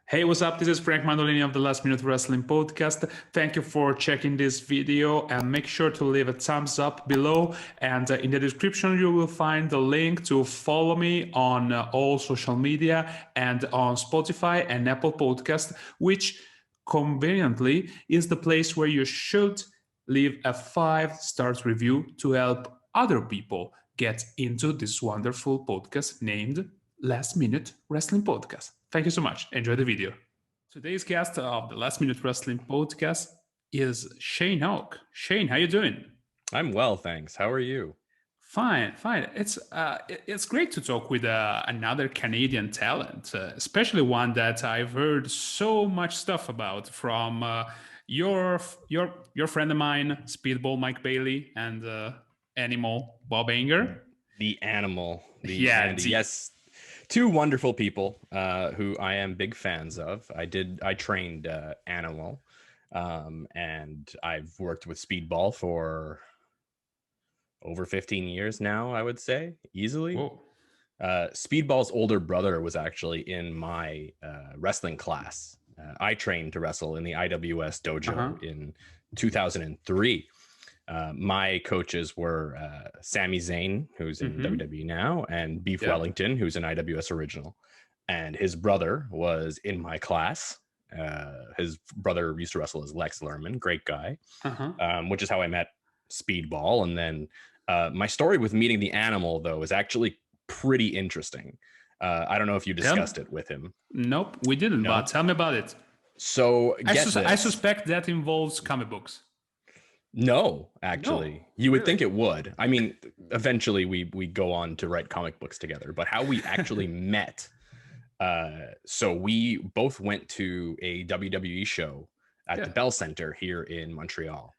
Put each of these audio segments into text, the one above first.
Hey, what's up? This is Frank Mandolini of the Last Minute Wrestling Podcast. Thank you for checking this video and make sure to leave a thumbs up below. And in the description, you will find the link to follow me on all social media and on Spotify and Apple Podcast, which conveniently is the place where you should leave a 5-star review to help other people get into this wonderful podcast named Last Minute Wrestling Podcast. Thank you so much. Enjoy the video. Today's guest of the Last Minute Wrestling Podcast is Shayne Hawke. Shayne, how you doing? I'm well, thanks. How are you? Fine. It's great to talk with another Canadian talent, especially one that I've heard so much stuff about from your friend of mine, Speedball Mike Bailey, and Animal Bob Anger. The Animal, Andy. Yes, two wonderful people who I am big fans of. I trained Animal, and I've worked with Speedball for over 15 years now, I would say, easily. Speedball's older brother was actually in my wrestling class. I trained to wrestle in the IWS dojo in 2003. My coaches were Sami Zayn, who's in WWE now, and Beef Wellington, who's an IWS original. And his brother was in my class. His brother used to wrestle as Lex Lerman, great guy, which is how I met Speedball. And then my story with meeting the Animal, though, is actually pretty interesting. I don't know if you discussed it with him. Nope, we didn't, but tell me about it. So I suspect that involves comic books. No, actually, you would think it would. I mean, eventually we go on to write comic books together, but how we actually met. So we both went to a WWE show at the Bell Center here in Montreal.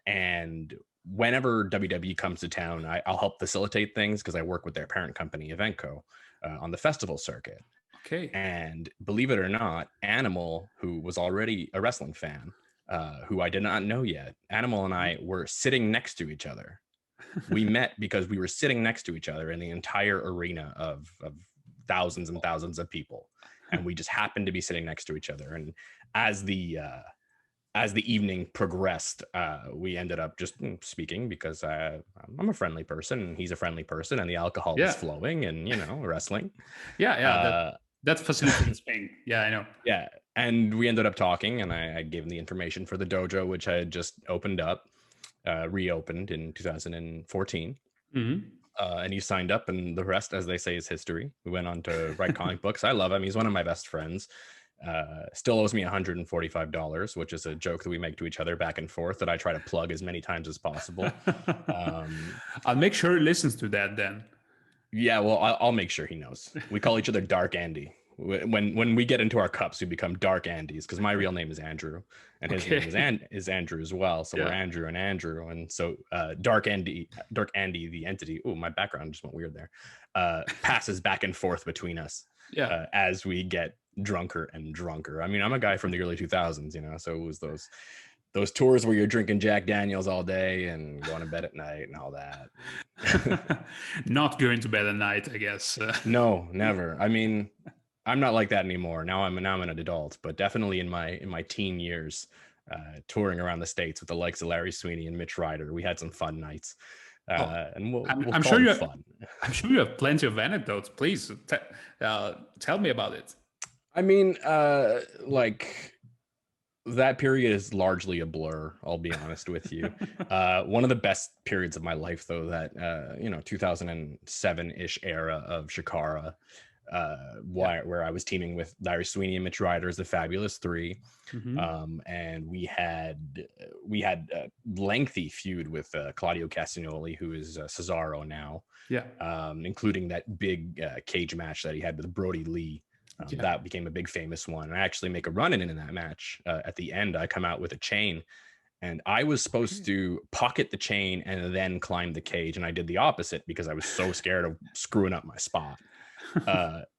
And whenever WWE comes to town, I'll help facilitate things because I work with their parent company, Eventco, on the festival circuit. Okay. And believe it or not, Animal, who was already a wrestling fan, who I did not know yet, Animal and I were sitting next to each other. We met because we were sitting next to each other in the entire arena of thousands and thousands of people. And we just happened to be sitting next to each other. And as the evening progressed, we ended up just speaking because I'm a friendly person and he's a friendly person and the alcohol is flowing and, wrestling. That facility in Spain. Yeah, I know. Yeah. And we ended up talking and I gave him the information for the dojo, which I had just opened up, reopened in 2014. And he signed up and the rest, as they say, is history. We went on to write comic books. I love him. He's one of my best friends. Still owes me $145, which is a joke that we make to each other back and forth that I try to plug as many times as possible. I'll make sure he listens to that then. Yeah, well, I'll make sure he knows. We call each other Dark Andy. When we get into our cups, we become Dark Andys because my real name is Andrew and his name is Andrew as well. So we're Andrew and Andrew. And so Dark Andy, the entity. Oh, my background just went weird there. Passes back and forth between us as we get drunker and drunker. I mean, I'm a guy from the early 2000s, so it was those tours where you're drinking Jack Daniels all day and going to bed at night and all that. Not going to bed at night, I guess. No, never. I mean, I'm not like that anymore. Now I'm an adult, but definitely in my teen years, touring around the States with the likes of Larry Sweeney and Mitch Ryder, we had some fun nights. And I'm sure I'm sure you have plenty of anecdotes. Please tell me about it. I mean, that period is largely a blur, I'll be honest with you. One of the best periods of my life, though, that 2007-ish era of Chikara, where I was teaming with Larry Sweeney and Mitch Ryder as the Fabulous Three, and we had a lengthy feud with Claudio Castagnoli, who is Cesaro now, including that big cage match that he had with Brodie Lee. That became a big famous one. And I actually make a run in that match. At the end, I come out with a chain and I was supposed to pocket the chain and then climb the cage. And I did the opposite because I was so scared of screwing up my spot.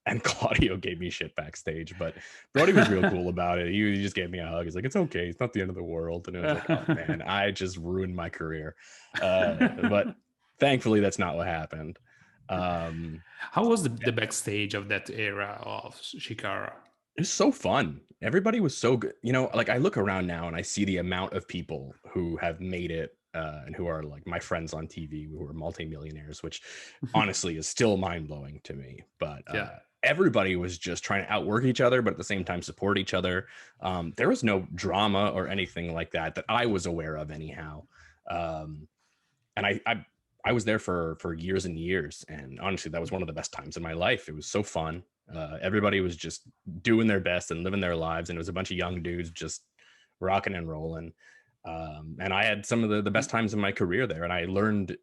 And Claudio gave me shit backstage, but Brodie was real cool about it. He just gave me a hug. He's like, it's okay. It's not the end of the world. And it was like, oh man, I just ruined my career. But thankfully that's not what happened. How was the backstage of that era of Chikara? It's so fun. Everybody was so good. You know, like I look around now and I see the amount of people who have made it and who are like my friends on TV who are multimillionaires, which honestly is still mind blowing to me. But Yeah. everybody was just trying to outwork each other, but at the same time support each other. There was no drama or anything like that that I was aware of, anyhow. And I was there for years and years, and honestly, that was one of the best times in my life. It was so fun. Everybody was just doing their best and living their lives, and it was a bunch of young dudes just rocking and rolling. And I had some of the best times in my career there, and I learned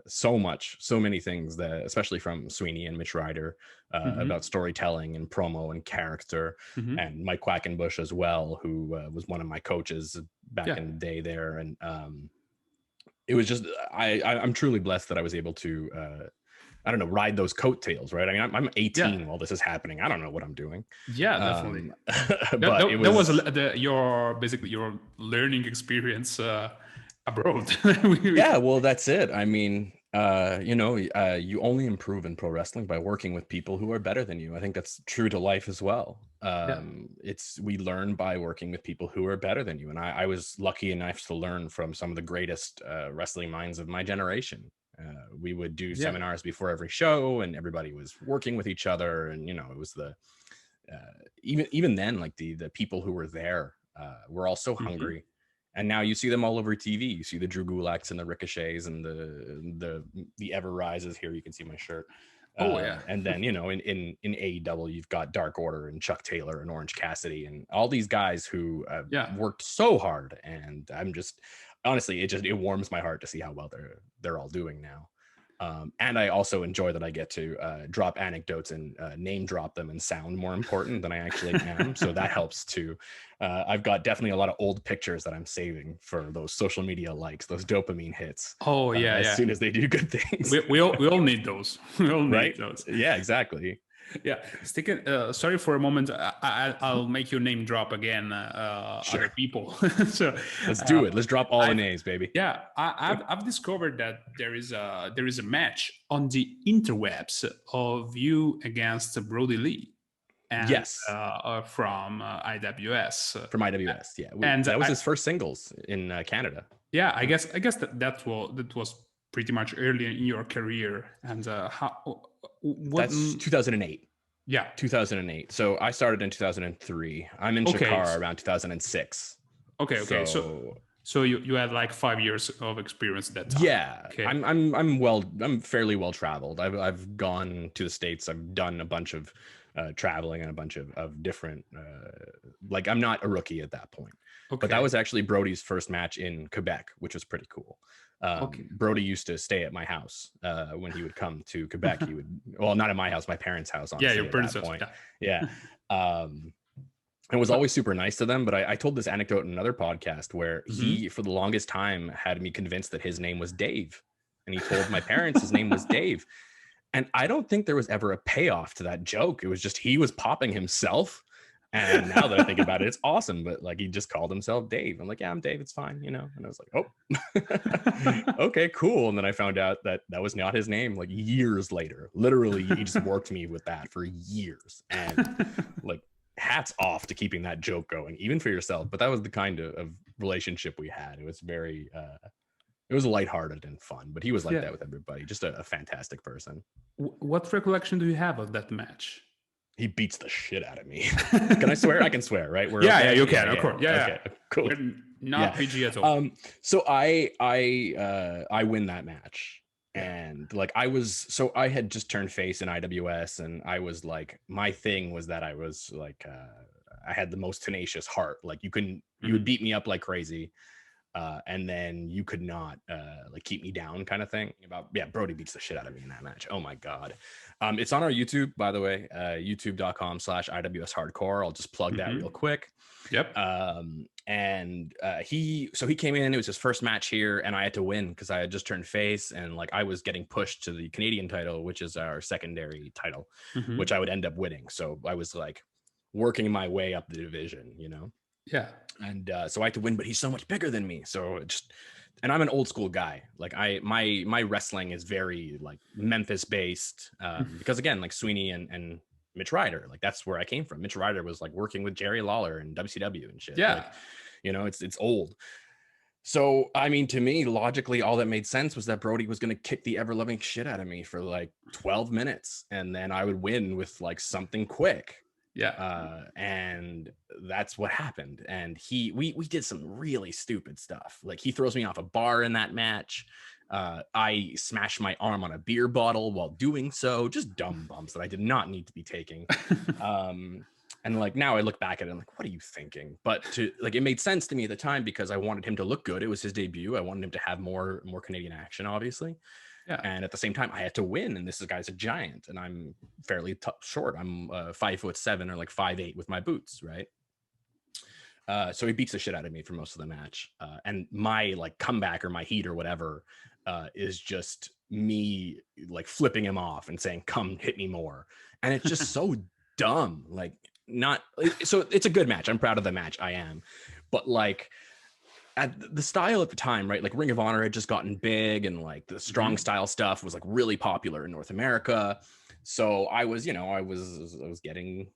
so much, so many things, that especially from Sweeney and Mitch Ryder about storytelling and promo and character, and Mike Quackenbush as well, who was one of my coaches back in the day there. And it was just I'm truly blessed that I was able to I don't know, ride those coattails, right? I mean, I'm 18 while this is happening. I don't know what I'm doing. Yeah, definitely. But that was your basically your learning experience abroad. Yeah, well, that's it. I mean, you know, you only improve in pro wrestling by working with people who are better than you. I think that's true to life as well. We learn by working with people who are better than you, and I was lucky enough to learn from some of the greatest wrestling minds of my generation. We would do seminars before every show, and everybody was working with each other, and you know, it was the even then, like the people who were there were all so hungry. And now you see them all over TV. You see the Drew Gulaks and the Ricochets and the Ever Rises. Here you can see my shirt. And then, you know, in AEW, you've got Dark Order and Chuck Taylor and Orange Cassidy and all these guys who worked so hard. And I'm just, honestly, it warms my heart to see how well they're all doing now. And I also enjoy that I get to drop anecdotes and name drop them and sound more important than I actually am. So that helps too. I've got definitely a lot of old pictures that I'm saving for those social media likes, those dopamine hits. As soon as they do good things. We all need those. We all need those. Yeah, exactly. Yeah, sorry for a moment. I'll make your name drop again. Other people. So let's do it. Let's drop all the names, baby. Yeah, I've discovered that there is a match on the interwebs of you against Brodie Lee. And, from IWS. From IWS, yeah. And that was his first singles in Canada. Yeah, I guess that was pretty much early in your career. And that's 2008. Yeah, 2008. So I started in 2003. I'm in Chikara around 2006. Okay. So you had like 5 years of experience at that time. Yeah. Okay. I'm fairly well traveled. I've gone to the States. I've done a bunch of traveling and a bunch of different like I'm not a rookie at that point. But that was actually Brodie's first match in Quebec, which was pretty cool. Brodie used to stay at my house when he would come to Quebec. He would, well, not at my house, my parents' house. Honestly, your parents' house. Yeah. And was always super nice to them. But I told this anecdote in another podcast where he, for the longest time, had me convinced that his name was Dave. And he told my parents his name was Dave. And I don't think there was ever a payoff to that joke. It was just he was popping himself. And now that I think about it, it's awesome. But like he just called himself Dave. I'm like, yeah, I'm Dave. It's fine, you know. And I was like, oh, okay, cool. And then I found out that was not his name. Like years later, literally, he just worked me with that for years. And like, hats off to keeping that joke going, even for yourself. But that was the kind of relationship we had. It was very, it was lighthearted and fun. But he was like that with everybody. Just a fantastic person. What recollection do you have of that match? He beats the shit out of me. Can I swear? I can swear, right? You can, of course. Yeah, okay, cool. We're not PG at all. So I win that match, and like I had just turned face in IWS, and I was like, my thing was that I was like, I had the most tenacious heart. Like you would beat me up like crazy. And then you could not like keep me down kind of thing. Brodie beats the shit out of me in that match. Oh my God. It's on our YouTube, by the way, youtube.com/IWS Hardcore. I'll just plug that real quick. Yep. And he came in, it was his first match here, and I had to win because I had just turned face, and like I was getting pushed to the Canadian title, which is our secondary title, which I would end up winning. So I was like working my way up the division, you know? Yeah. And so I had to win, but he's so much bigger than me. So and I'm an old school guy. Like my wrestling is very like Memphis based because again, like Sweeney and Mitch Ryder. Like that's where I came from. Mitch Ryder was like working with Jerry Lawler and WCW and shit. Yeah. Like, it's old. So, I mean, to me, logically, all that made sense was that Brodie was going to kick the ever-loving shit out of me for like 12 minutes. And then I would win with like something quick. Yeah. And that's what happened. And we did some really stupid stuff. Like he throws me off a bar in that match. I smashed my arm on a beer bottle while doing so. Just dumb bumps that I did not need to be taking. And like now I look back at it and like, what are you thinking? But it made sense to me at the time because I wanted him to look good. It was his debut. I wanted him to have more Canadian action, obviously. Yeah. And at the same time, I had to win. And this guy's a giant, and I'm fairly short. I'm 5'7" or like 5'8" with my boots, right? So he beats the shit out of me for most of the match. And my like comeback or my heat or whatever is just me like flipping him off and saying, "Come hit me more." And it's just so dumb. Like so it's a good match. I'm proud of the match. I am. But like at the style at the time, right? Like Ring of Honor had just gotten big, and like the strong style stuff was like really popular in North America. So I was getting,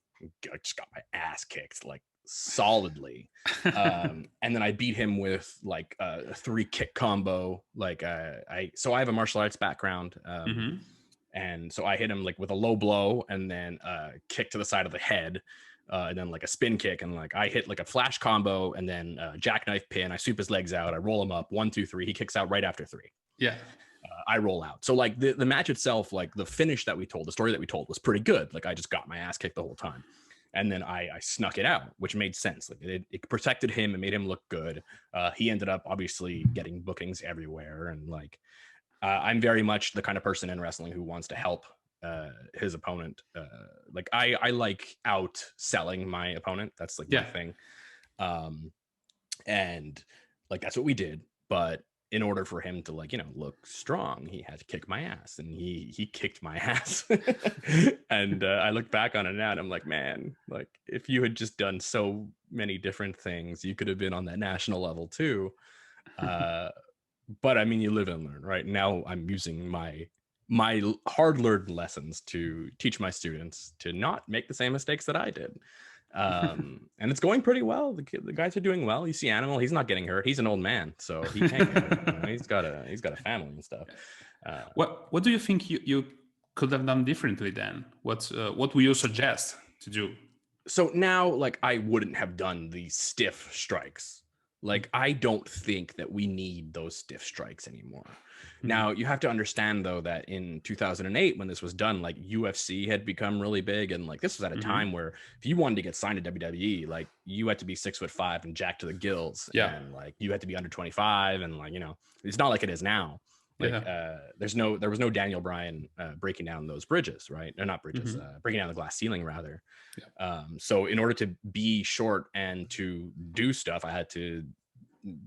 I just got my ass kicked like solidly. And then I beat him with like a 3-kick combo. Like so I have a martial arts background. And so I hit him like with a low blow and then kick to the side of the head. And then like a spin kick, and like I hit like a flash combo and then jackknife pin. I sweep his legs out. I roll him up 1, 2, 3. He kicks out right after 3. Yeah. I roll out. So like the match itself, like the finish that we told, the story that we told was pretty good. Like I just got my ass kicked the whole time. And then I snuck it out, which made sense. Like it protected him and made him look good. He ended up obviously getting bookings everywhere. And like I'm very much the kind of person in wrestling who wants to help his opponent. Like I like outselling my opponent. That's like my thing. And like that's what we did. But in order for him to like look strong, he had to kick my ass, and he kicked my ass. And I look back on it now and I'm like, man, like if you had just done so many different things, you could have been on that national level too. But I mean, you live and learn, right? Now I'm using my hard-learned lessons to teach my students to not make the same mistakes that I did. And it's going pretty well. The guys are doing well. You see Animal, he's not getting hurt. He's an old man, so he can't get hurt. He's got a family and stuff. What do you think you could have done differently then? What would you suggest to do? So now, like, I wouldn't have done these stiff strikes. Like, I don't think that we need those stiff strikes anymore. Now, you have to understand, though, that in 2008, when this was done, like UFC had become really big. And like this was at a time where if you wanted to get signed to WWE, like you had to be 6'5" and jacked to the gills. Yeah. And like you had to be under 25. And like, it's not like it is now. Like there was no Daniel Bryan breaking down those bridges, right? Or not bridges, breaking down the glass ceiling rather. Yeah. So in order to be short and to do stuff, I had to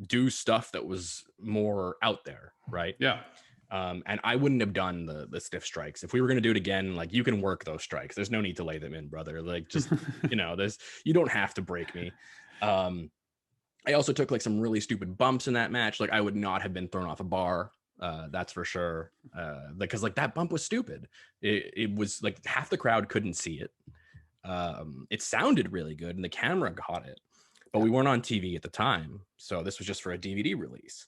do stuff that was more out there, right? Yeah. And I wouldn't have done the stiff strikes. If we were going to do it again, like you can work those strikes. There's no need to lay them in, brother. Like just, you don't have to break me. I also took like some really stupid bumps in that match. Like I would not have been thrown off a bar. That's for sure. Because like that bump was stupid. It was like half the crowd couldn't see it. It sounded really good and the camera caught it, but we weren't on TV at the time. So this was just for a DVD release.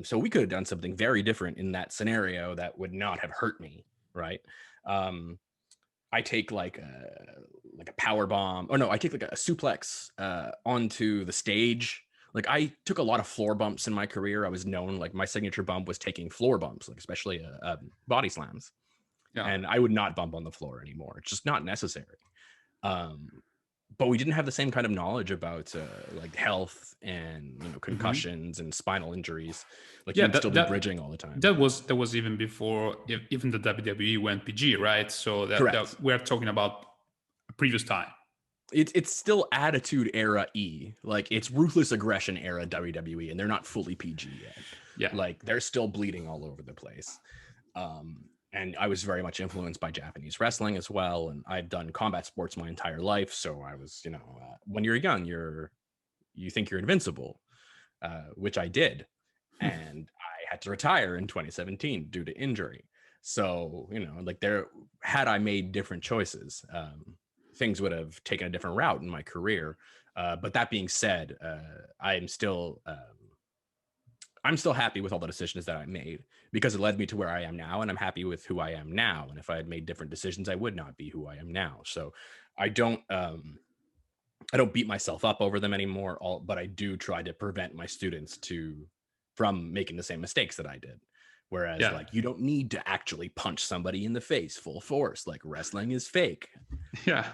So we could have done something very different in that scenario that would not have hurt me. Right. I take like a power bomb. Oh no, I take like a suplex onto the stage. Like I took a lot of floor bumps in my career. I was known, like my signature bump was taking floor bumps, like especially body slams. Yeah. And I would not bump on the floor anymore. It's just not necessary. But we didn't have the same kind of knowledge about like health and concussions and spinal injuries. Like you'd still be bridging all the time. That was even before even the WWE went PG, right? So that we're talking about a previous time. It's still Attitude Era E, like it's Ruthless Aggression Era WWE, and they're not fully PG yet. Yeah, like they're still bleeding all over the place. And I was very much influenced by Japanese wrestling as well, and I've done combat sports my entire life. So I was, when you're young, you think you're invincible, which I did, and I had to retire in 2017 due to injury. So, like had I made different choices, things would have taken a different route in my career. But that being said, I'm still happy with all the decisions that I made because it led me to where I am now, and I'm happy with who I am now. And if I had made different decisions, I would not be who I am now. So I don't beat myself up over them anymore, but I do try to prevent my students from making the same mistakes that I did. Whereas like, you don't need to actually punch somebody in the face full force. Like, wrestling is fake. Yeah.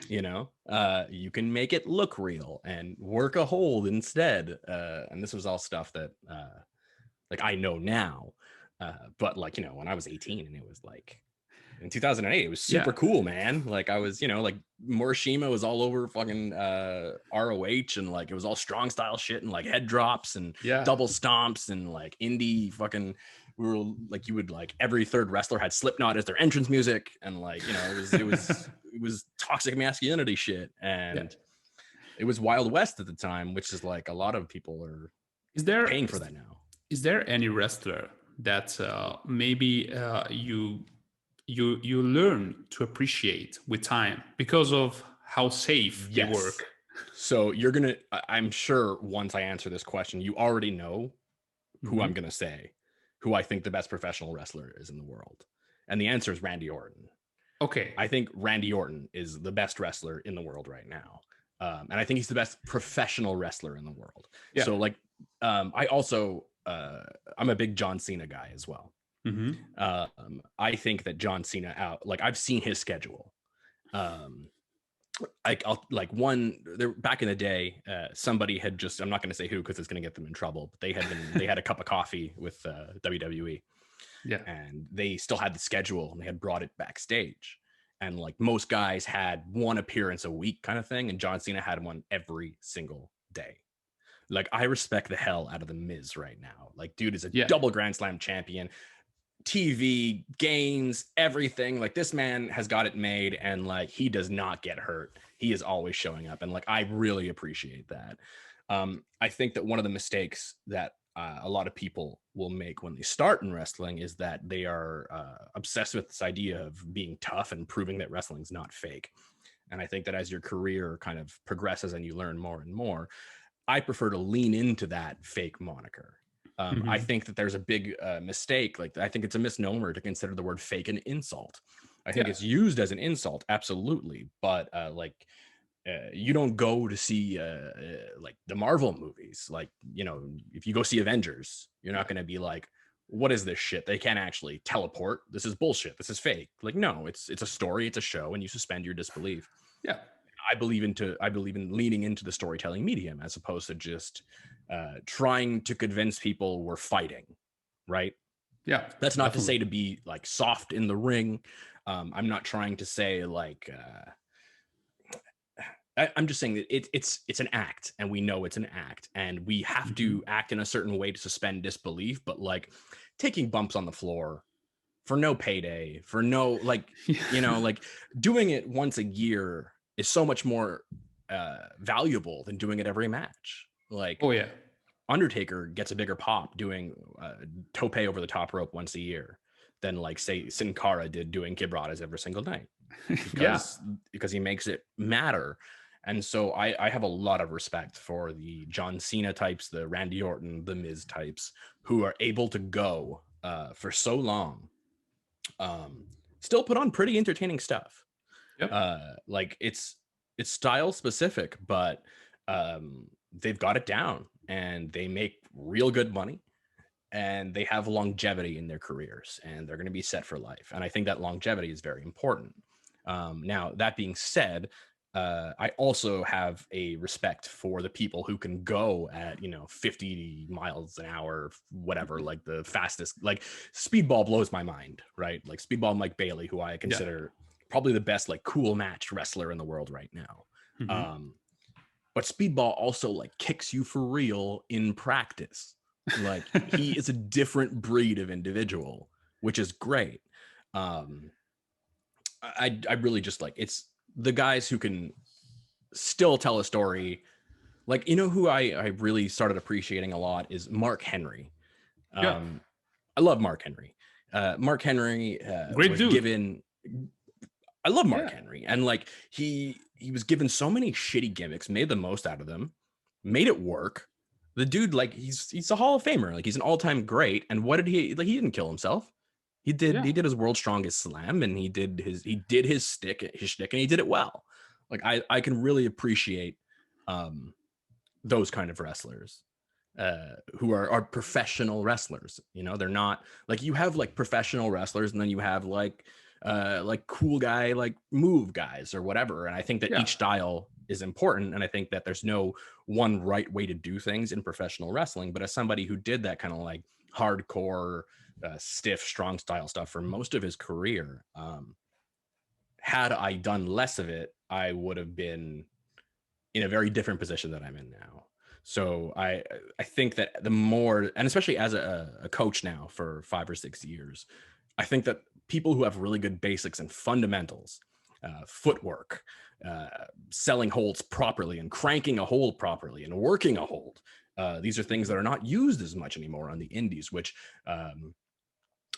You can make it look real and work a hold instead. And this was all stuff that like I know now. But like, when I was 18 and it was like, in 2008, it was super cool, man. Like, I was, like Morishima was all over fucking ROH, and like it was all strong style shit and like head drops and double stomps and like indie fucking. We were like, you would like every third wrestler had Slipknot as their entrance music, and like, it was toxic masculinity shit, and it was Wild West at the time, which is like a lot of people are paying for that now. Is there any wrestler that maybe you learn to appreciate with time because of how safe they work? So I'm sure once I answer this question, you already know who I'm gonna say, who I think the best professional wrestler is in the world, and the answer is Randy Orton. Okay, I think Randy Orton is the best wrestler in the world right now, and I think he's the best professional wrestler in the world. So like, I also I'm a big John Cena guy as well. I think that John Cena I've seen his schedule. Back in the day, somebody had just, I'm not going to say who because it's going to get them in trouble, but they had a cup of coffee with WWE, and they still had the schedule and they had brought it backstage, and like most guys had one appearance a week kind of thing, and John Cena had one every single day. Like, I respect the hell out of the Miz right now. Like, dude is a double Grand Slam champion, TV, games, everything. Like, this man has got it made, and like, he does not get hurt. He is always showing up, and like, I really appreciate that. I think that one of the mistakes that a lot of people will make when they start in wrestling is that they are obsessed with this idea of being tough and proving that wrestling's not fake. And I think that as your career kind of progresses and you learn more and more, I prefer to lean into that fake moniker. I think that there's a big mistake. Like, I think it's a misnomer to consider the word fake an insult. I think it's used as an insult, absolutely. But you don't go to see like the Marvel movies. Like, if you go see Avengers, you're not going to be like, what is this shit? They can't actually teleport. This is bullshit. This is fake. Like, no, it's a story. It's a show, and you suspend your disbelief. Yeah. I believe in leaning into the storytelling medium as opposed to just trying to convince people we're fighting, right? Yeah, that's not to say to be like soft in the ring. I'm not trying to say like I'm just saying that it's an act, and we know it's an act, and we have to act in a certain way to suspend disbelief. But like taking bumps on the floor for no payday, for no like like doing it once a year is so much more valuable than doing it every match. Like, Undertaker gets a bigger pop doing tope over the top rope once a year than like say Sin Cara did doing Gibradas every single night, because he makes it matter. And so I have a lot of respect for the John Cena types, the Randy Orton, the Miz types, who are able to go for so long, still put on pretty entertaining stuff. Like, it's style specific, but they've got it down, and they make real good money, and they have longevity in their careers, and they're going to be set for life. And I think that longevity is very important. Now, that being said, I also have a respect for the people who can go at 50 miles an hour, whatever, like the fastest. Like, Speedball blows my mind, right? Like, Speedball Mike Bailey, who I consider probably the best like cool match wrestler in the world right now. But Speedball also like kicks you for real in practice. Like, he is a different breed of individual, which is great. I really just like, it's the guys who can still tell a story. Like, who I really started appreciating a lot is Mark Henry. I love Mark Henry. Mark Henry Great was dude. given. I love Mark Henry, and like he was given so many shitty gimmicks, made the most out of them, made it work. The dude, like he's a Hall of Famer, like he's an all-time great. And what did he like? He didn't kill himself. He did his world's strongest slam, and he did his shtick, and he did it well. Like I can really appreciate those kind of wrestlers who are professional wrestlers. You know, they're not like, you have like professional wrestlers, and then you have like cool guy, like move guys or whatever. And I think that each style is important. And I think that there's no one right way to do things in professional wrestling. But as somebody who did that kind of like hardcore, stiff, strong style stuff for most of his career, had I done less of it, I would have been in a very different position that I'm in now. So I think that the more, and especially as a coach now for 5 or 6 years, I think that people who have really good basics and fundamentals, footwork, selling holds properly and cranking a hold properly and working a hold, these are things that are not used as much anymore on the indies, which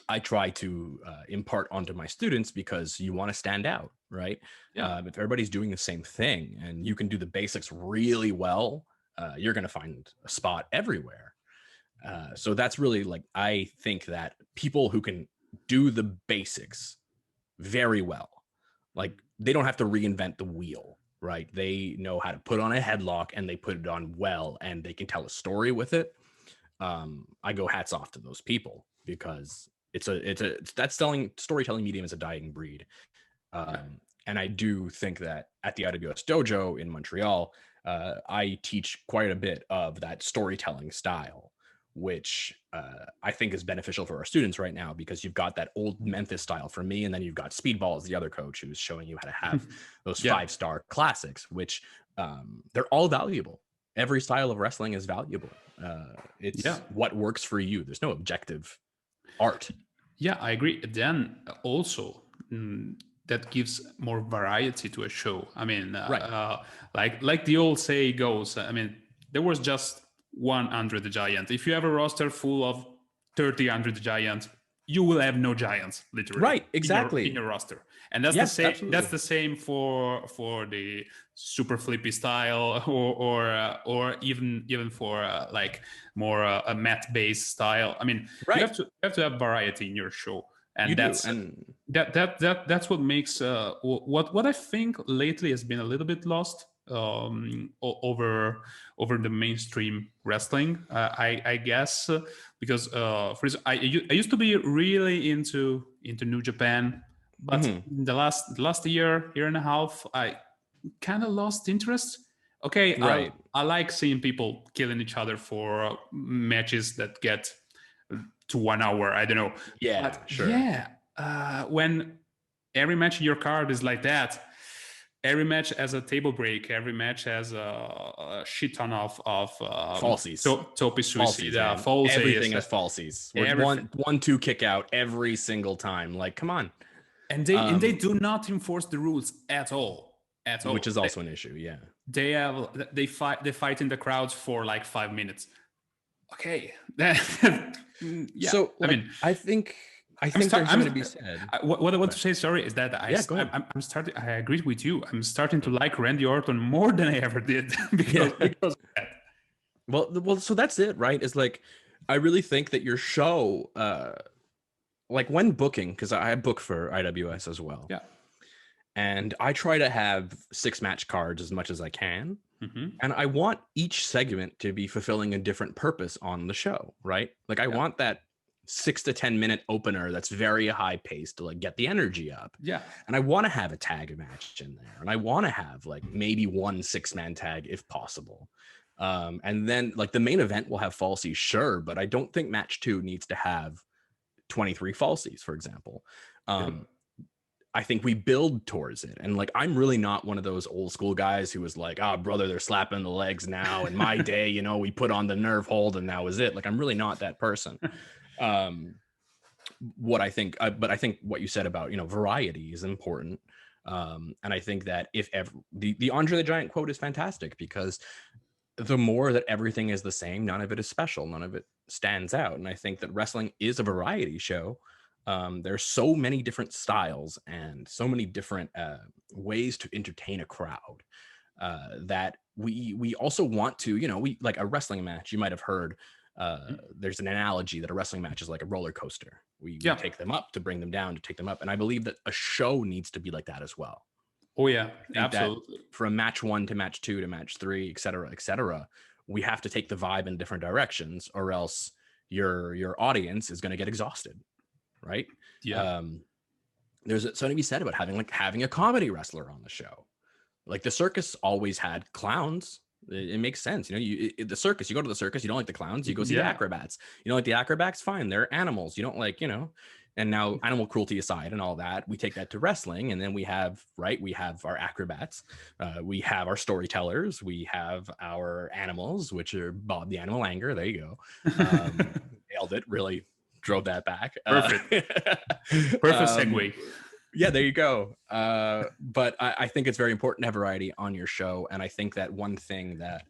I try to impart onto my students, because you want to stand out, right? If everybody's doing the same thing and you can do the basics really well, you're going to find a spot everywhere. So that's really like, I think that people who can do the basics very well, like they don't have to reinvent the wheel, right? They know how to put on a headlock and they put it on well, and they can tell a story with it. I go hats off to those people, because that storytelling medium is a dying breed. And I do think that at the IWS dojo in Montreal, I teach quite a bit of that storytelling style, which I think is beneficial for our students right now, because you've got that old Memphis style for me, and then you've got Speedball as the other coach, who's showing you how to have those 5-star classics, which they're all valuable. Every style of wrestling is valuable. It's what works for you. There's no objective art. Yeah, I agree. Then also, that gives more variety to a show. I mean, like the old say goes, I mean, there was just one Andre the Giant. If you have a roster full of 30 Andre the Giant, you will have no Giants, literally. Right, exactly. In your roster. And that's the same. Absolutely. That's the same for the super flippy style, or even for like more a mat based style. I mean, you have to have variety in your show, and that's what makes what I think lately has been a little bit lost over the mainstream wrestling. I guess because for example, I used to be really into New Japan. But the last year and a half, I kind of lost interest. Okay, I like seeing people killing each other for matches that get to 1 hour. I don't know. Yeah, but sure. Yeah, when every match in your card is like that, every match has a table break. Every match has a shit ton of falsies. Tope suicide. Falsies. Everything is falsies. One, two kick out every single time. Like, come on. And they do not enforce the rules at all. Which is also an issue. Yeah. They fight in the crowds for like 5 minutes. Okay. So like, I think there's something to be said. What I want to say, sorry, is that I'm starting. I agree with you. I'm starting to like Randy Orton more than I ever did because of that. Well, so that's it, right? It's like, I really think that your show, like when booking, because I book for IWS as well. Yeah. And I try to have 6-match cards as much as I can. And I want each segment to be fulfilling a different purpose on the show, right? Like I want that 6 to 10 minute opener that's very high paced to like get the energy up. Yeah. And I want to have a tag match in there. And I want to have like maybe 1 6-man tag if possible. And then like the main event will have falsies, sure, but I don't think match 2 needs to have 23 falsies, for example. I think we build towards it. And like, I'm really not one of those old school guys who was like, oh, brother, they're slapping the legs now. In my day, you know, we put on the nerve hold and that was it. Like, I'm really not that person. But I think what you said about, you know, variety is important. And I think that if ever the Andre the Giant quote is fantastic, because the more that everything is the same, none of it is special. None of it stands out. And I think that wrestling is a variety show. There's so many different styles and so many different ways to entertain a crowd that we also want to, we like a wrestling match. You might have heard there's an analogy that a wrestling match is like a roller coaster. We take them up to bring them down, to take them up. And I believe that a show needs to be like that as well. Oh yeah, absolutely. From match 1 to match 2 to match 3, et cetera, we have to take the vibe in different directions, or else your audience is going to get exhausted, right? Yeah. There's something to be said about having a comedy wrestler on the show. Like the circus always had clowns. It makes sense. The circus, you go to the circus, you don't like the clowns, you go see the acrobats. You don't like the acrobats? Fine. They're animals. You don't like, and now animal cruelty aside and all that, we take that to wrestling. And then we have our acrobats. We have our storytellers. We have our animals, which are Bob the Animal Anger. There you go. Nailed it. Really drove that back. Perfect. Perfect segue. Yeah, there you go. But I think it's very important to have variety on your show. And I think that one thing that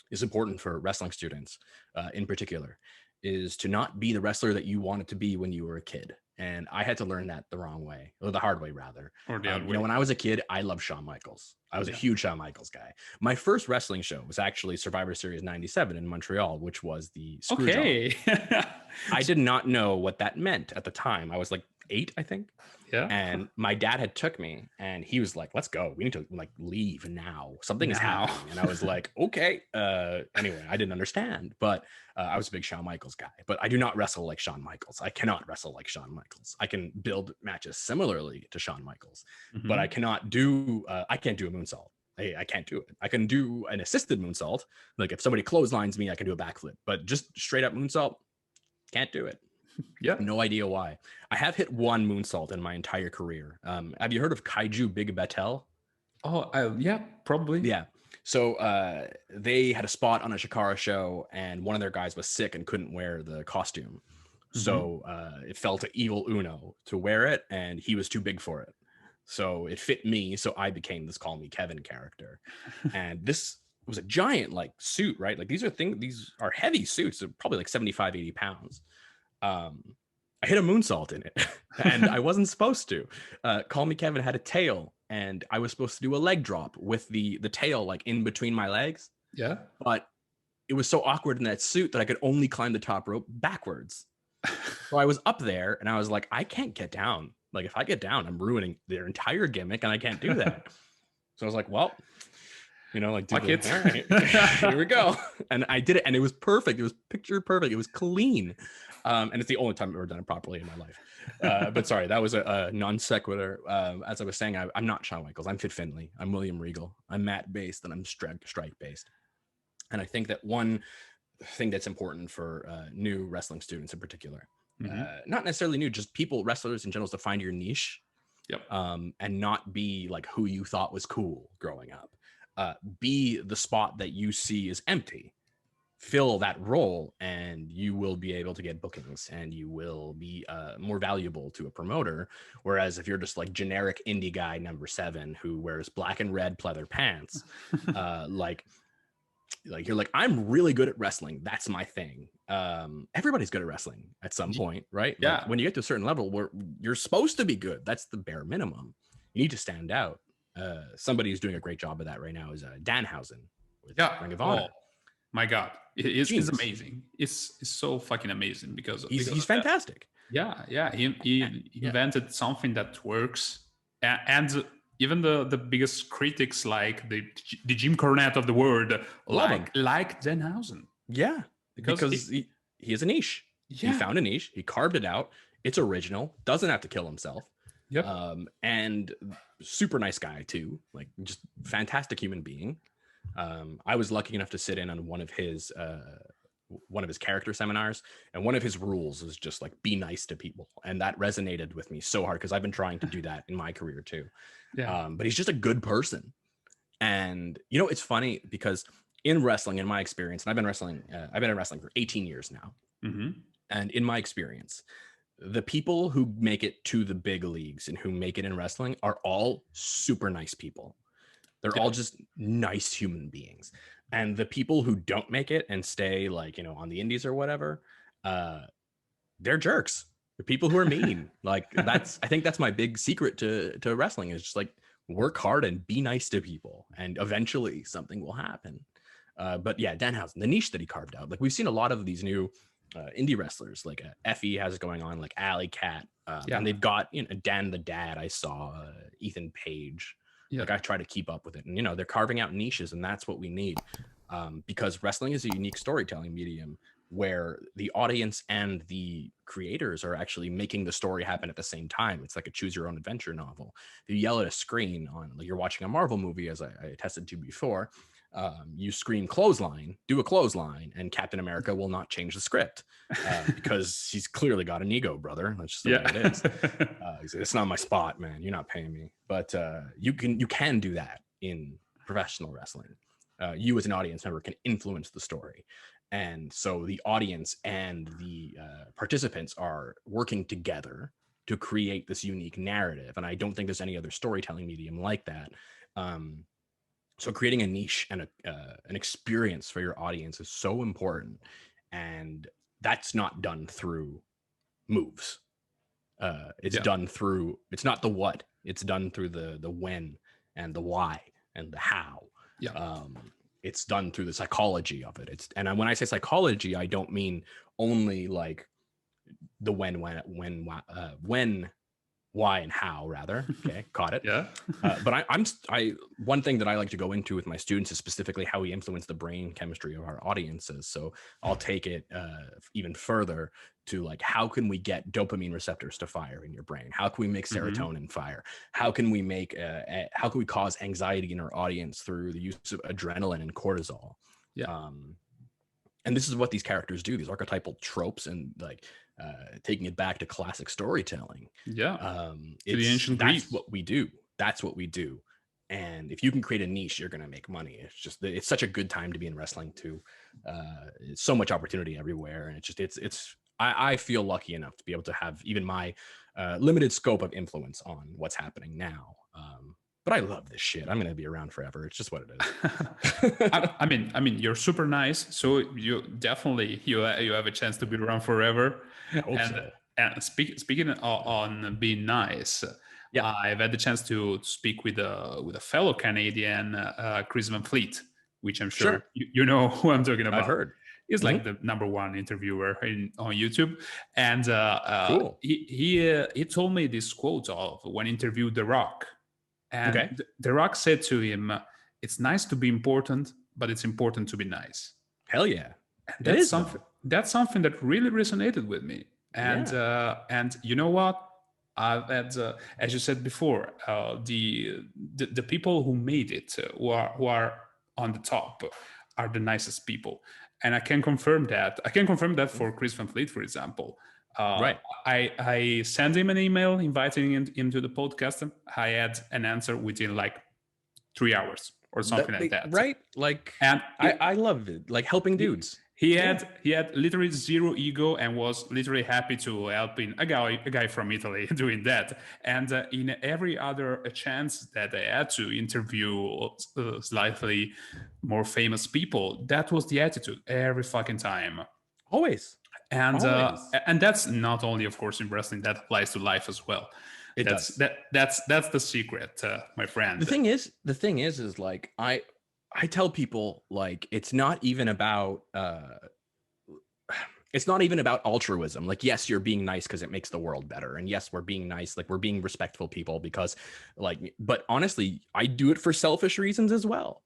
is important for wrestling students in particular is to not be the wrestler that you wanted to be when you were a kid. And I had to learn that the wrong way, or the hard way rather. Or the other way. When I was a kid, I loved Shawn Michaels. I was a huge Shawn Michaels guy. My first wrestling show was actually Survivor Series 97 in Montreal, which was the Screwjob. Okay. I did not know what that meant at the time. I was like 8, I think. Yeah. And my dad had took me and he was like, let's go. We need to leave now. Something is happening. And I was like, okay. Anyway, I didn't understand, but I was a big Shawn Michaels guy, but I do not wrestle like Shawn Michaels. I cannot wrestle like Shawn Michaels. I can build matches similarly to Shawn Michaels, but I can't do a moonsault. I can't do it. I can do an assisted moonsault. Like if somebody clotheslines me, I can do a backflip, but just straight up moonsault, can't do it. Yeah. No idea why. I have hit one moonsault in my entire career. Have you heard of Kaiju Big Battel? Oh, yeah, probably. Yeah. So they had a spot on a Chikara show and one of their guys was sick and couldn't wear the costume. So it fell to Evil Uno to wear it and he was too big for it. So it fit me. So I became this Call Me Kevin character. And this was a giant suit, right? Like these are heavy suits. They're probably 75, 80 pounds. I hit a moonsault in it and I wasn't supposed to. Call Me Kevin had a tail and I was supposed to do a leg drop with the tail in between my legs. Yeah. But it was so awkward in that suit that I could only climb the top rope backwards. So I was up there and I was like, I can't get down. If I get down, I'm ruining their entire gimmick and I can't do that. So I was like, well, all right, here we go. And I did it and it was perfect. It was picture perfect. It was clean. And it's the only time I've ever done it properly in my life. But sorry, that was a non sequitur. As I was saying, I'm not Shawn Michaels. I'm Fit Finley. I'm William Regal. I'm mat based and I'm strike based. And I think that one thing that's important for new wrestling students in particular, not necessarily new, just wrestlers in general, is to find your niche. Yep. And not be who you thought was cool growing up. Be the spot that you see is empty. Fill that role and you will be able to get bookings and you will be more valuable to a promoter. Whereas if you're just generic indie guy number 7 who wears black and red pleather pants, you're I'm really good at wrestling. That's my thing. Everybody's good at wrestling at some point, right? Yeah. When you get to a certain level where you're supposed to be good, that's the bare minimum. You need to stand out. Somebody who's doing a great job of that right now is Danhausen with Ring of Honor. Oh, my God, it's amazing. It's so fucking amazing because he's fantastic. Yeah. He invented something that works, and even the biggest critics like the Jim Cornette of the world like Danhausen. Yeah, because he has a niche. Yeah. He found a niche. He carved it out. It's original. Doesn't have to kill himself. Yep. And super nice guy too. Just fantastic human being. I was lucky enough to sit in on one of his character seminars, and one of his rules is just be nice to people, and that resonated with me so hard because I've been trying to do that in my career too. Yeah. But he's just a good person, and it's funny because in wrestling, in my experience, and I've been in wrestling for 18 years now, and in my experience, the people who make it to the big leagues and who make it in wrestling are all super nice people. They're all just nice human beings. And the people who don't make it and stay on the indies or whatever, they're jerks. The people who are mean. Like I think that's my big secret to wrestling is just like work hard and be nice to people, and eventually something will happen. But yeah, Danhausen, the niche that he carved out. Like we've seen a lot of these new indie wrestlers, like Effie has it going on, like Alley Cat, and they've got Dan the Dad. I saw Ethan Page. Yeah. Like I try to keep up with it, and they're carving out niches, and that's what we need, because wrestling is a unique storytelling medium where the audience and the creators are actually making the story happen at the same time. It's like a choose your own adventure novel. If you yell at a screen on, like you're watching a Marvel movie, as I attested to before, you scream clothesline, do a clothesline, and Captain America will not change the script because he's clearly got an ego, brother. That's just the way it is. It's not my spot, man. You're not paying me. But you can do that in professional wrestling. You as an audience member can influence the story. And so the audience and the participants are working together to create this unique narrative. And I don't think there's any other storytelling medium like that. So creating a niche and an experience for your audience is so important. And that's not done through moves. It's done through, it's not the what, it's done through the when and the why and the how. It's done through the psychology of it. And when I say psychology, I don't mean only like the when, why, and how, rather. Okay, caught it. But I one thing that I like to go into with my students is specifically how we influence the brain chemistry of our audiences. So I'll take it even further to like, how can we get dopamine receptors to fire in your brain? How can we make serotonin fire? How can we how can we cause anxiety in our audience through the use of adrenaline and cortisol? And this is what these characters do, these archetypal tropes, and like taking it back to classic storytelling. To the ancient Greeks. That's what we do. And if you can create a niche, you're going to make money. It's such a good time to be in wrestling too. It's so much opportunity everywhere. And I feel lucky enough to be able to have even my limited scope of influence on what's happening now. But I love this shit. I'm going to be around forever. It's just what it is. I mean, you're super nice. So you definitely, you have a chance to be around forever. And speaking on being nice, I've had the chance to speak with a fellow Canadian, Chris Van Fleet, which I'm sure you know who I'm talking about. I've heard. He's like the #1 interviewer on YouTube. And cool. He told me this quote of when he interviewed The Rock. And The Rock said to him, "It's nice to be important, but it's important to be nice." Hell yeah. And that's something that really resonated with me. And you know what? I've had, as you said before, the people who made it, who are on the top, are the nicest people. And I can confirm that. I can confirm that for Chris Van Fleet, for example. I sent him an email inviting him to the podcast. I had an answer within like 3 hours or something like that. Right? Like, and I love it. Like helping dudes. He had literally zero ego and was literally happy to helping a guy from Italy doing that. And in every other chance that I had to interview slightly more famous people, that was the attitude every fucking time. Always. And that's not only, of course, in wrestling, that applies to life as well. That's the secret, my friend. The thing is like I tell people, like, it's not even about altruism. Like, yes, you're being nice because it makes the world better, and yes, we're being nice, like we're being respectful people because, like, but honestly, I do it for selfish reasons as well.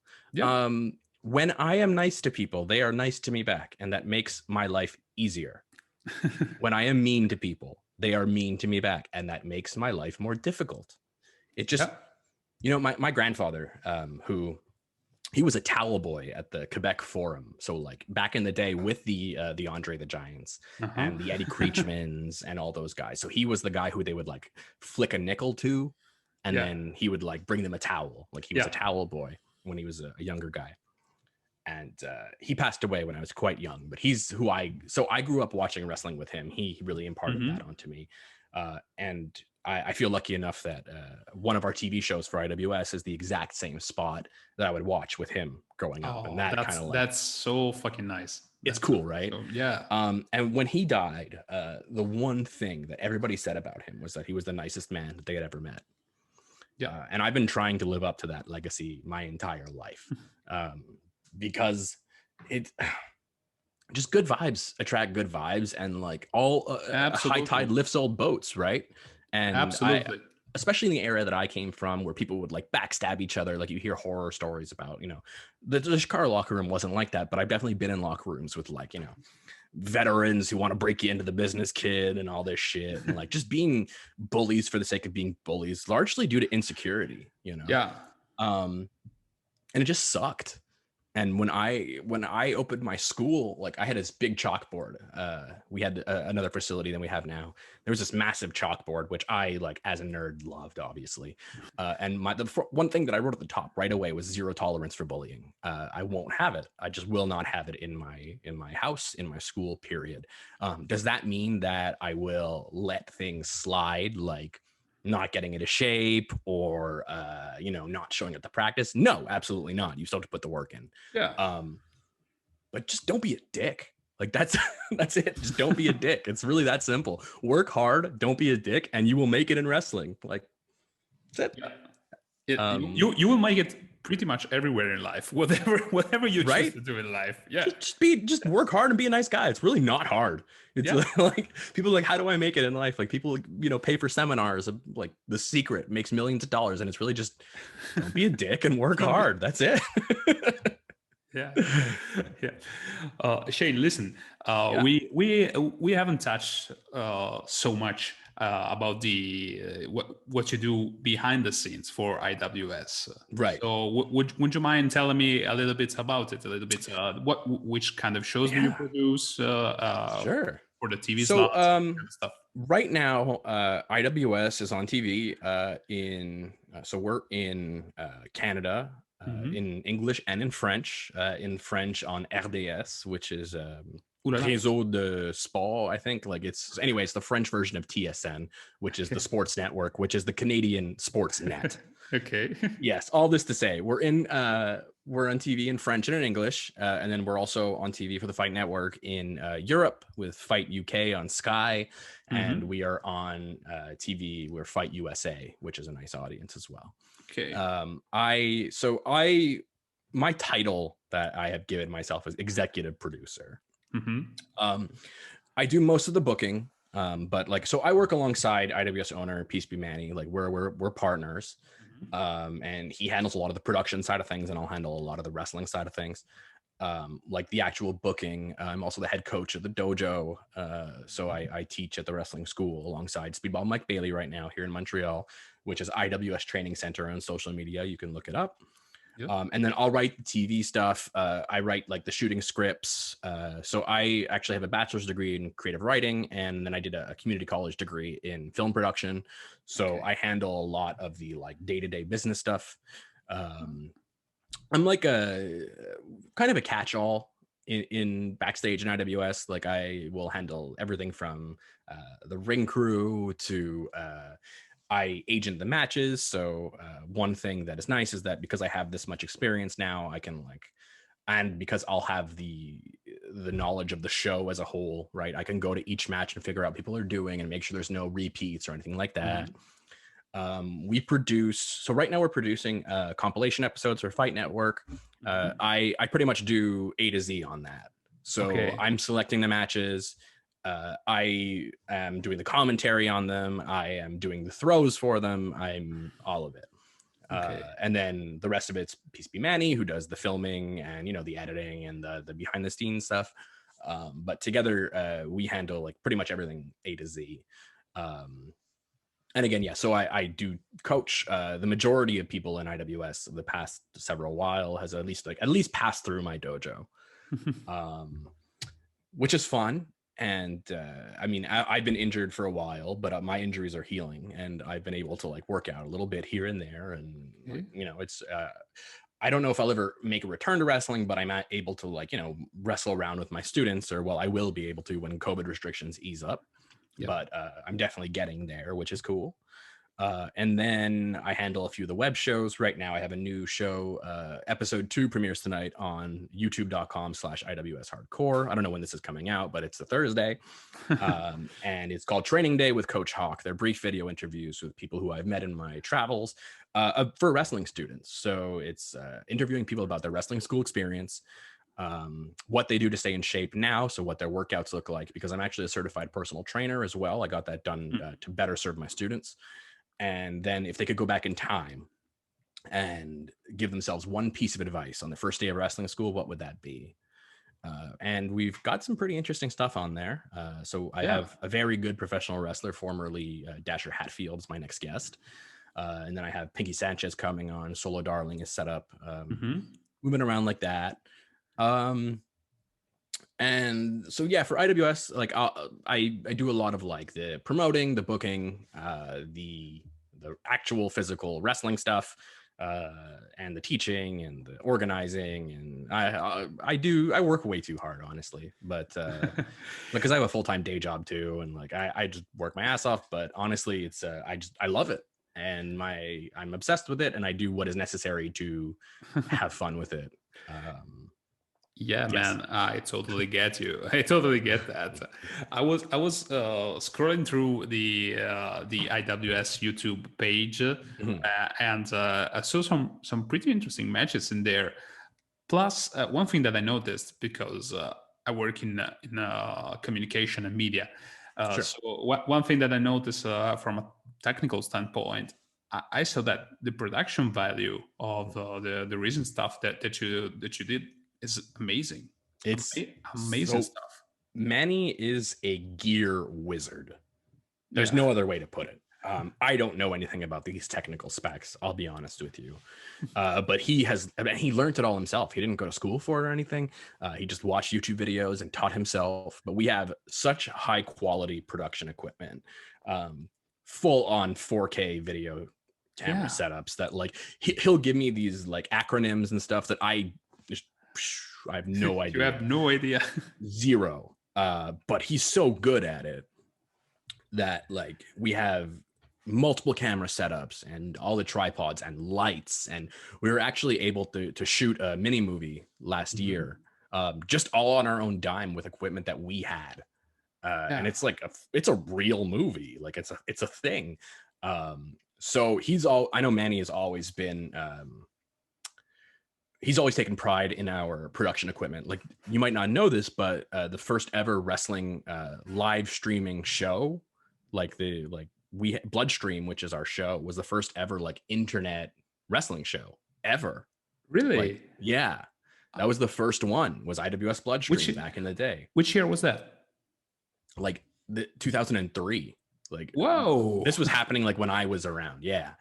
When I am nice to people, they are nice to me back, and that makes my life easier. When I am mean to people, they are mean to me back, and that makes my life more difficult. It just, my grandfather, he was a towel boy at the Quebec Forum. So like back in the day with the Andre the Giants and the Eddie Creechmans and all those guys. So he was the guy who they would like flick a nickel to, and then he would like bring them a towel. Like he was a towel boy when he was a younger guy. And he passed away when I was quite young, but he's who I grew up watching wrestling with him. He really imparted that onto me. And I feel lucky enough that one of our TV shows for IWS is the exact same spot that I would watch with him growing up. And that kind of like, that's so fucking nice. It's cool, right? So, yeah. And when he died, the one thing that everybody said about him was that he was the nicest man that they had ever met. Yeah. And I've been trying to live up to that legacy my entire life, because it just good vibes attract good vibes, and like all high tide lifts all boats, right? And absolutely. Especially in the area that I came from, where people would like backstab each other. Like you hear horror stories about, the Chikara locker room wasn't like that, but I've definitely been in locker rooms with like, veterans who want to break you into the business, kid, and all this shit. And like just being bullies for the sake of being bullies, largely due to insecurity, Yeah. And it just sucked. And when I opened my school, like I had this big chalkboard. We had another facility than we have now. There was this massive chalkboard, which I, like, as a nerd, loved, obviously. And one thing that I wrote at the top right away was 0 tolerance for bullying. I won't have it. I just will not have it in my house, in my school, period. Does that mean that I will let things slide, like not getting into shape or not showing up to practice? No, absolutely not. You still have to put the work in. Yeah. But just don't be a dick. Like that's it. Just don't be a dick. It's really that simple. Work hard, don't be a dick, and you will make it in wrestling. Like that's it. Yeah. You will make it pretty much everywhere in life, whatever you choose to do in life. Yeah. Just work hard and be a nice guy. It's really not hard. It's like people are like, how do I make it in life? Like people, pay for seminars of like The Secret makes millions of dollars. And it's really just don't be a dick and work hard. That's it. Yeah. Shayne, listen, we haven't touched so much about the what you do behind the scenes for IWS. Right. So would you mind telling me a little bit about it? A little bit which kind of shows do you produce? Sure. For the TV slots and stuff. Right now, IWS is on TV so we're in Canada, in English and in French. In French on RDS, which is Réseau de Sport, I think. Like it's the French version of TSN, which is the sports network, which is the Canadian sports net. Okay. Yes, all this to say, we're on TV in French and in English, and then we're also on TV for the Fight Network in Europe with Fight UK on Sky, and we are on TV with Fight USA, which is a nice audience as well. Okay. My title that I have given myself is executive producer. I do most of the booking, but I work alongside IWS owner Peace Be Manny. Like we're partners. And he handles a lot of the production side of things, and I'll handle a lot of the wrestling side of things, like the actual booking. I'm also the head coach of the dojo, so I teach at the wrestling school alongside Speedball Mike Bailey right now here in Montreal, which is IWS Training Center on social media. You can look it up. Yep. And then I'll write the TV stuff. I write like the shooting scripts. So I actually have a bachelor's degree in creative writing, and then I did a community college degree in film production. So I handle a lot of the like day-to-day business stuff. I'm like a kind of a catch-all in backstage in IWS. Like I will handle everything from the ring crew to I agent the matches. So one thing that is nice is that because I have this much experience now, I can and because I'll have the knowledge of the show as a whole, right? I can go to each match and figure out what people are doing and make sure there's no repeats or anything like that. We produce, so right now we're producing compilation episodes for Fight Network. I pretty much do A to Z on that. So I'm selecting the matches. I am doing the commentary on them. I am doing the throws for them. I'm all of it. And then the rest of it's Peace Be Manny, who does the filming and, the editing and the behind the scenes stuff. But together, we handle like pretty much everything A to Z. And again, so I do coach. The majority of people in IWS the past several while has at least passed through my dojo, which is fun. And I've been injured for a while, but my injuries are healing, and I've been able to like work out a little bit here and there. And it's I don't know if I'll ever make a return to wrestling, but I'm able to wrestle around with my students, or I will be able to when COVID restrictions ease up. but I'm definitely getting there, which is cool. And then I handle a few of the web shows. Right now I have a new show, episode 2 premieres tonight on youtube.com/IWS Hardcore. I don't know when this is coming out, but it's a Thursday. And it's called Training Day with Coach Hawke. They're brief video interviews with people who I've met in my travels for wrestling students. So it's interviewing people about their wrestling school experience, what they do to stay in shape now, so what their workouts look like, because I'm actually a certified personal trainer as well. I got that done to better serve my students. And then if they could go back in time and give themselves one piece of advice on the first day of wrestling school, what would that be? And we've got some pretty interesting stuff on there. So I have a very good professional wrestler, formerly Dasher Hatfield, is my next guest. And then I have Pinky Sanchez coming on. Solo Darling is set up, moving around like that. And so, yeah, for IWS, like I do a lot of like the promoting, the booking, the actual physical wrestling stuff, and the teaching and the organizing. And I work way too hard, honestly, but because I have a full-time day job too, and like I just work my ass off. But honestly, it's I love it, and I'm obsessed with it, and I do what is necessary to have fun with it. Yes. Man, I totally get you. I totally get that. I was scrolling through the IWS YouTube page, and I saw some pretty interesting matches in there. Plus, one thing that I noticed, because I work in communication and media, so one thing that I noticed from a technical standpoint, I saw that the production value of the recent stuff that you did is amazing. It's amazing stuff. Manny is a gear wizard. There's no other way to put it. I don't know anything about these technical specs, I'll be honest with you. But he learned it all himself. He didn't go to school for it or anything. He just watched YouTube videos and taught himself. But we have such high quality production equipment, full on 4K video camera setups that like he'll give me these like acronyms and stuff that I have no idea. You have no idea. Zero. But he's so good at it that like we have multiple camera setups and all the tripods and lights, and we were actually able to shoot a mini movie last year, just all on our own dime with equipment that we had. And it's like it's a real movie, like it's a thing. So I know Manny has always been he's always taken pride in our production equipment. Like, you might not know this, but the first ever wrestling live streaming show, Bloodstream, which is our show, was the first ever like internet wrestling show ever. Really? Yeah. That was the first one, was IWS Bloodstream back in the day. Which year was that? Like 2003. Like, whoa. This was happening like when I was around. Yeah.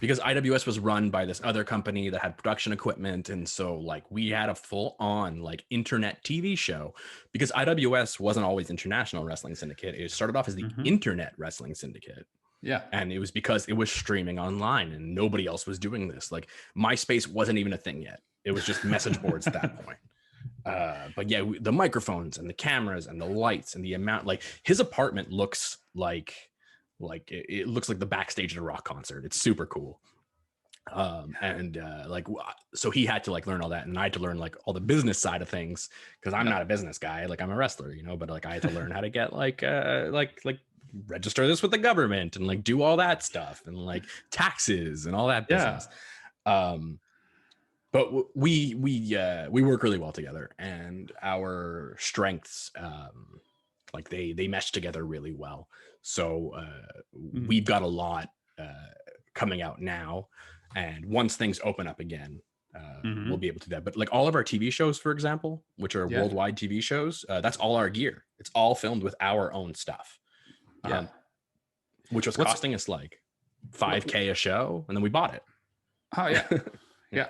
Because IWS was run by this other company that had production equipment. And so like we had a full on like internet TV show, because IWS wasn't always International Wrestling Syndicate. It started off as the Internet Wrestling Syndicate. Yeah. And it was because it was streaming online and nobody else was doing this. Like MySpace wasn't even a thing yet. It was just message boards at that point. But yeah, the microphones and the cameras and the lights and the amount, like his apartment looks like it looks like the backstage at a rock concert. It's super cool. So he had to like learn all that, and I had to learn like all the business side of things, because I'm not a business guy. Like, I'm a wrestler, but like I had to learn how to get like register this with the government and like do all that stuff and like taxes and all that business. But we work really well together, and our strengths like they mesh together really well. So we've got a lot coming out now, and once things open up again, we'll be able to do that. But like all of our TV shows, for example, which are worldwide TV shows, that's all our gear. It's all filmed with our own stuff, which was costing us like $5,000 a show, and then we bought it. Oh yeah. Yeah.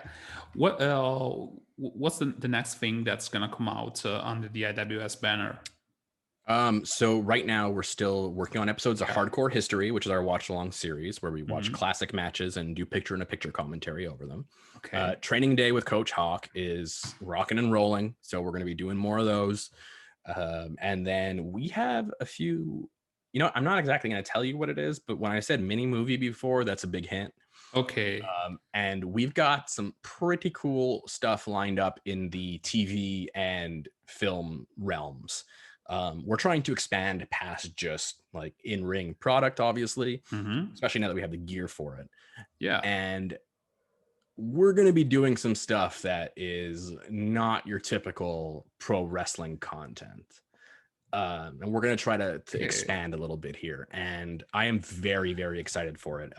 What's the next thing that's gonna come out under the IWS banner? So right now we're still working on episodes of Hardcore History, which is our watch along series where we watch classic matches and do picture-in-a-picture commentary over them. Okay. Training Day with Coach Hawke is rocking and rolling, so we're going to be doing more of those. And then we have a few I'm not exactly going to tell you what it is, but when I said mini movie before, that's a big hint. Okay. And we've got some pretty cool stuff lined up in the TV and film realms. We're trying to expand past just like in-ring product, obviously, especially now that we have the gear for it. Yeah. And we're going to be doing some stuff that is not your typical pro wrestling content. And we're going to try to expand a little bit here. And I am very, very excited for it,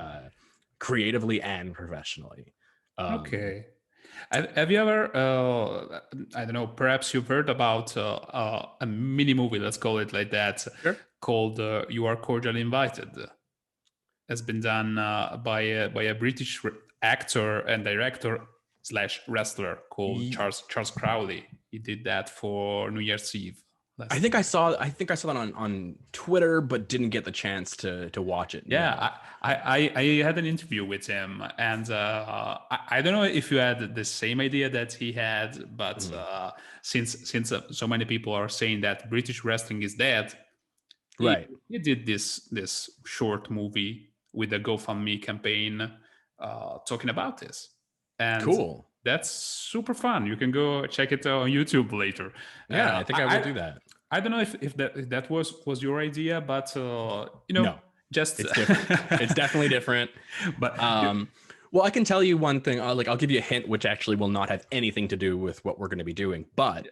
creatively and professionally. Okay. Have you ever, I don't know, perhaps you've heard about a mini movie, let's call it like that, called You Are Cordially Invited. Has been done by a British actor and director / wrestler called Charles Crowley. He did that for New Year's Eve. I think I saw that on Twitter, but didn't get the chance to watch it. Yeah, no. I had an interview with him, and I don't know if you had the same idea that he had, but since so many people are saying that British wrestling is dead, right? He did this short movie with a GoFundMe campaign talking about this, and cool. That's super fun. You can go check it on YouTube later. Yeah, I think I will do that. I don't know if that was your idea, but no, just it's different. It's definitely different. But well, I can tell you one thing. I'll give you a hint, which actually will not have anything to do with what we're going to be doing. But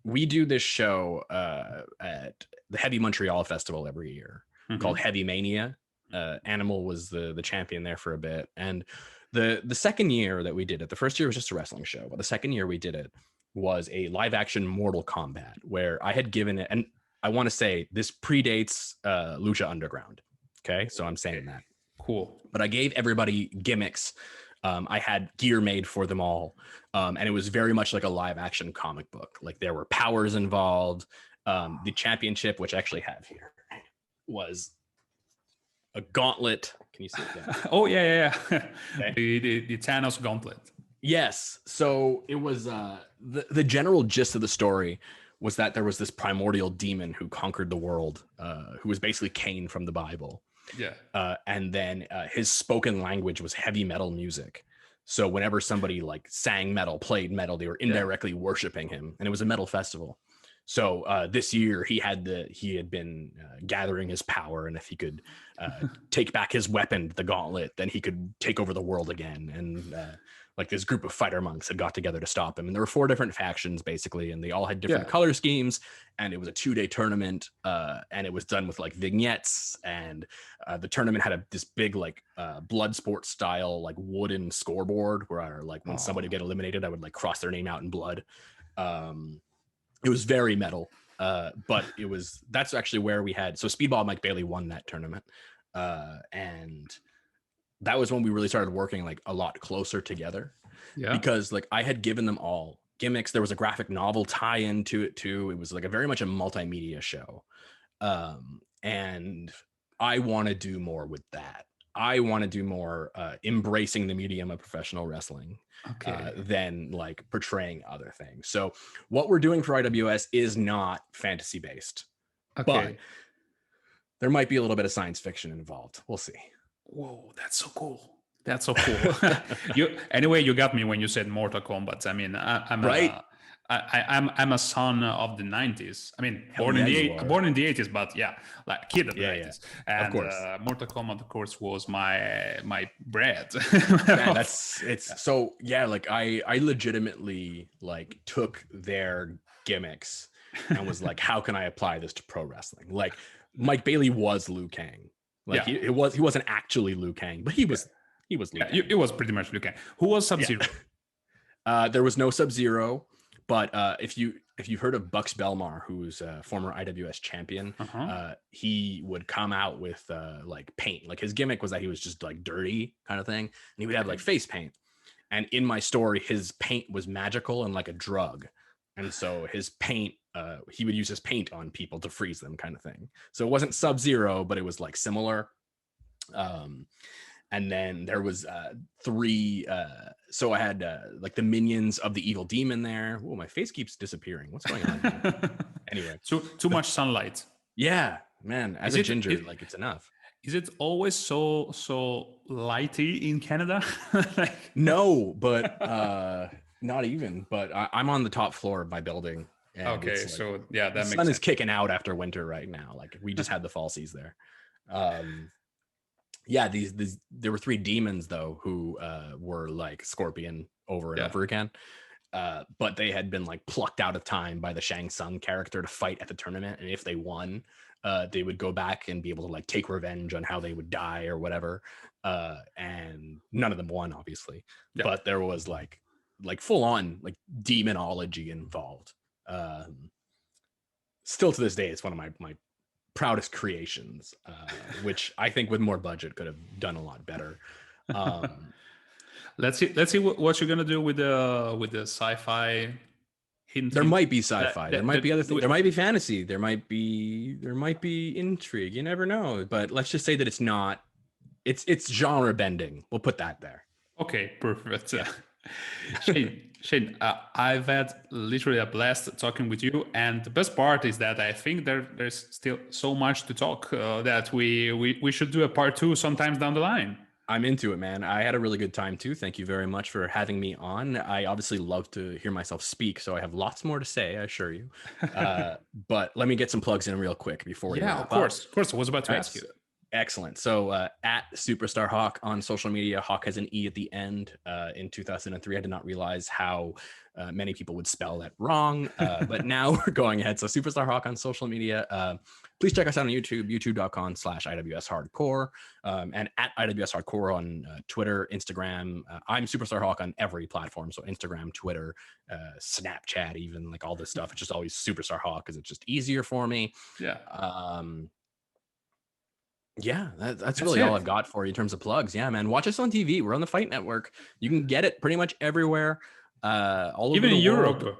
we do this show at the Heavy Montreal Festival every year called Heavy Mania. Animal was the champion there for a bit, and the second year that we did it, the first year was just a wrestling show, but the second year we did it was a live action Mortal Kombat, where I had given it, and I want to say this predates Lucha Underground. Okay, so I'm saying that. Cool. But I gave everybody gimmicks. I had gear made for them all, and it was very much like a live action comic book. Like there were powers involved. The championship, which I actually have here, was a gauntlet. Can you see it there? Oh yeah. Okay. the Thanos gauntlet. Yes. So it was the general gist of the story was that there was this primordial demon who conquered the world, who was basically Cain from the Bible. Yeah. And then his spoken language was heavy metal music. So whenever somebody like sang metal, played metal, they were indirectly worshiping him, and it was a metal festival. So this year he had been gathering his power, and if he could take back his weapon, the gauntlet, then he could take over the world again. And like this group of fighter monks had got together to stop him, and there were 4 different factions basically, and they all had different color schemes. And it was a 2-day tournament, and it was done with like vignettes. And the tournament had this big like blood sport style like wooden scoreboard where like when somebody would get eliminated, I would like cross their name out in blood. It was very metal, but that's actually where we had, so Speedball Mike Bailey won that tournament. And that was when we really started working like a lot closer together, because like I had given them all gimmicks. There was a graphic novel tie-in to it too. It was like very much a multimedia show. And I want to do more with that. I want to do more embracing the medium of professional wrestling than like portraying other things. So what we're doing for IWS is not fantasy based, but there might be a little bit of science fiction involved. We'll see. Whoa, that's so cool. That's so cool. You got me when you said Mortal Kombat. I mean, I'm right. I'm a son of the 90s. I mean, born in the 80s, but like kid of the 90s. And of course. Mortal Kombat, of course, was my bread. Like I legitimately like took their gimmicks and was like, how can I apply this to pro wrestling? Like Mike Bailey was Liu Kang. Like he wasn't actually Liu Kang, but he was Liu Kang. It was pretty much Liu Kang. Who was Sub-Zero? There was no Sub-Zero. But if you've heard of Bucks Belmar, who's a former IWS champion, he would come out with like paint. Like his gimmick was that he was just like dirty kind of thing, and he would have like face paint. And in my story, his paint was magical and like a drug, and so his paint, he would use his paint on people to freeze them, kind of thing. So it wasn't Sub-Zero, but it was like similar. And then there was 3. So I had like the minions of the evil demon there. Oh, my face keeps disappearing. What's going on here? Anyway, too much sunlight. Yeah, man, as a ginger, like it's enough. Is it always so lighty in Canada? Like... No, but not even. But I'm on the top floor of my building. And okay, like, so yeah, that the makes sun sense. is kicking out after winter right now. Like we just had the fall seas there. Yeah, these there were 3 demons though who were like Scorpion over and over again. But they had been like plucked out of time by the Shang Tsung character to fight at the tournament, and if they won, they would go back and be able to like take revenge on how they would die or whatever. And none of them won, obviously. Yeah. But there was like full on like demonology involved. Still to this day, it's one of my proudest creations, which I think with more budget could have done a lot better. Let's see what you're gonna do with the sci-fi. There might be sci-fi. There might be other things. There might be fantasy. There might be intrigue. You never know. But let's just say that it's not. It's genre bending. We'll put that there. Okay, perfect. Yeah. Shayne, I've had literally a blast talking with you, and the best part is that I think there's still so much to talk that we should do a part 2 sometimes down the line. I'm into it, man. I had a really good time too. Thank you very much for having me on. I obviously love to hear myself speak, so I have lots more to say, I assure you. But let me get some plugs in real quick before we of course. I was about to ask you. Excellent. So at Superstar Hawke on social media, Hawke has an E at the end. In 2003, I did not realize how many people would spell that wrong, but now we're going ahead. So Superstar Hawke on social media. Please check us out on YouTube, youtube.com/IWS Hardcore, and at IWS Hardcore on Twitter, Instagram. I'm Superstar Hawke on every platform. So Instagram, Twitter, Snapchat, even like all this stuff. It's just always Superstar Hawke because it's just easier for me. Yeah. Yeah, that's really all I've got for you in terms of plugs. Yeah, man. Watch us on TV. We're on the Fight Network. You can get it pretty much everywhere. All over the world.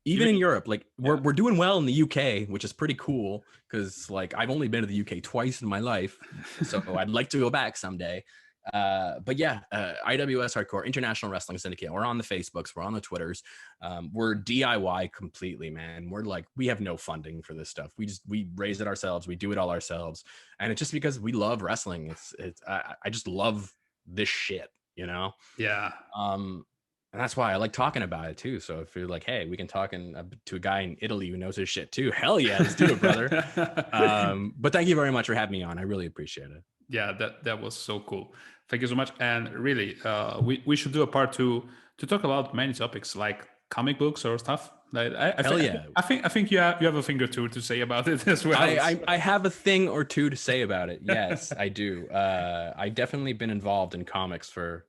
Even in Europe. Like we're doing well in the UK, which is pretty cool because like I've only been to the UK twice in my life. So I'd like to go back someday. But yeah, IWS Hardcore, International Wrestling Syndicate. We're on the Facebooks, we're on the Twitters. We're DIY completely, man. We're like, we have no funding for this stuff. We raise it ourselves. We do it all ourselves. And it's just because we love wrestling. I just love this shit, you know? Yeah. And that's why I like talking about it too. So if you're like, hey, we can talk to a guy in Italy who knows his shit too. Hell yeah, let's do it, brother. But thank you very much for having me on. I really appreciate it. Yeah, that was so cool. Thank you so much. And really, we should do a part 2 to talk about many topics like comic books or stuff. I think you have a thing or two to say about it as well. I have a thing or two to say about it. Yes, I do. I've definitely been involved in comics for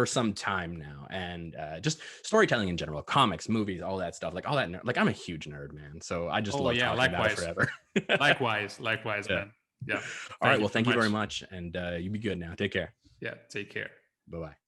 some time now, and just storytelling in general, comics, movies, all that stuff, like all that. Like I'm a huge nerd, man. So I just love talking about it forever. likewise, yeah. Man. Yeah. All right. Well, thank you very much, and you be good now. Take care. Yeah. Take care. Bye-bye.